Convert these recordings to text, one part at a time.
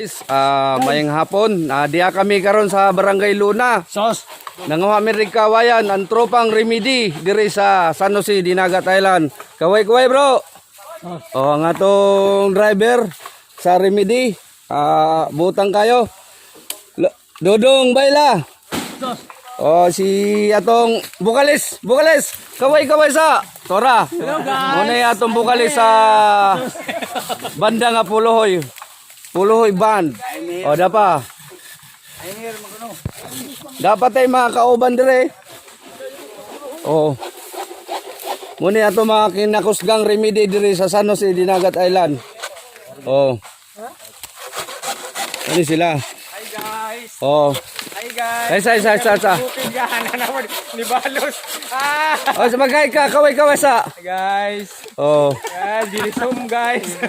Guys, mayang hapon, diya kami karon sa Barangay Luna. Sos. Nangawa Amerika wayan ang tropang remedy diri sa San Jose, Dinagat Island. Kaway-kaway bro. Oh, ang atong driver sa remedy. Butang kayo. Dodong Bayla. Sos. Oh, si atong bukalis. Kaway-kaway sa Tora. Hello guys. Muna atong bukalis sa banda nga Puluhoy. Puluhoy band. O, dapa. Dapat ay mga kauban dire. O. Muna ato mga kinakusgang remedy dire sa San Jose, Dinagat Island. O. Ano sila? Hi guys. O. Hi guys. Sa. Bukid gahanan naman ni Balos. O, sabagay ka. Kaway-kaway sa. Hi guys. O. Guys, dilisom guys.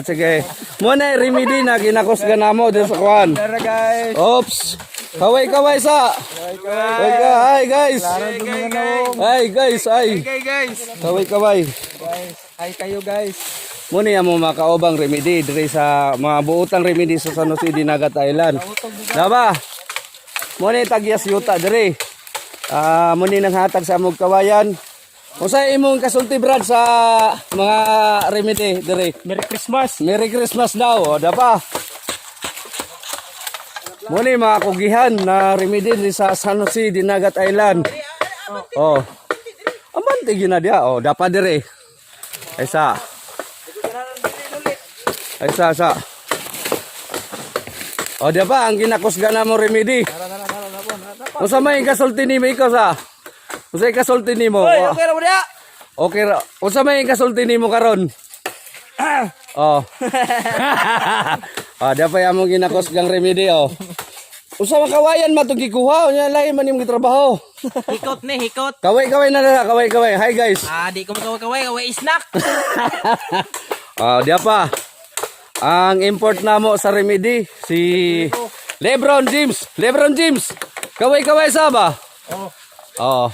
Sige. Muna remedy na kinakusgan namo dire sa kuan. Tara guys. Oops. Kaway-kaway sa. Hi guys. Hi guys. Hey guys. Kaway-kaway. Guys, hi kayo guys. Muna yung mga kaobang remedy dire sa mga buutang remedy sa San Jose, Dinagat Island. Daba. Muna yung tagyas yuta dire. Muna nang hatag sa among kawayan. Kung sa imong kasulti Brad sa mga remedy dire. Merry Christmas. Merry Christmas daw. O, dapa. Muna yung mga kugihan na remedy dire sa San Jose, Dinagat Island. Oh. Amante gina dia. Oh, dapa dire. Aysa. Sa. O, di ba? Ang kinakusga na mo remedy. Kung sa may kasulti ni mo ikaw sa? Kung sa kasulti ni mo? Okay ra mo dia. Okay ra. Kung sa may kasulti ni mo karon? Oh. Di ba yung mong kinakusgang remedy, oh. Kung sa makawayan matugikuha, unya lahi man yung trabaho. Hikot ni, hikot. Kaway na. Kaway. Hi guys. Di ko makaway, kaway snack. Di pa. Ang import na mo sa remedy, si Lebron James. Kaway sa ba?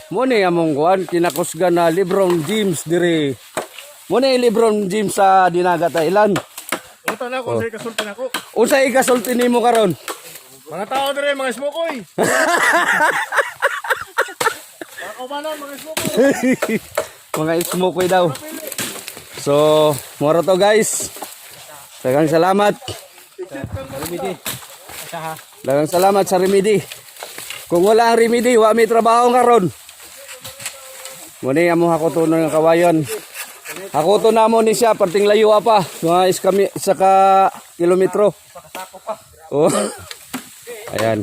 Muna among kuan, kinakusga na Lebron James dire. Muna Lebron James sa Dinagat Island. Uta na ko, say kasulti nako. Unsay kasulti nimo karon? Mga tao dire, mga smokoy. Ako ba na, mga smokoy? Mga smoke daw. So, moro to guys. Daghang salamat. Daghang salamat sa remedy. Kung wala ang remedy, wa may trabaho karon. Muna amo hakuton ng kawayon. Hakuton na mo ni siya perting layo pa. Mga isa ka kilometro. Oh. Ayan.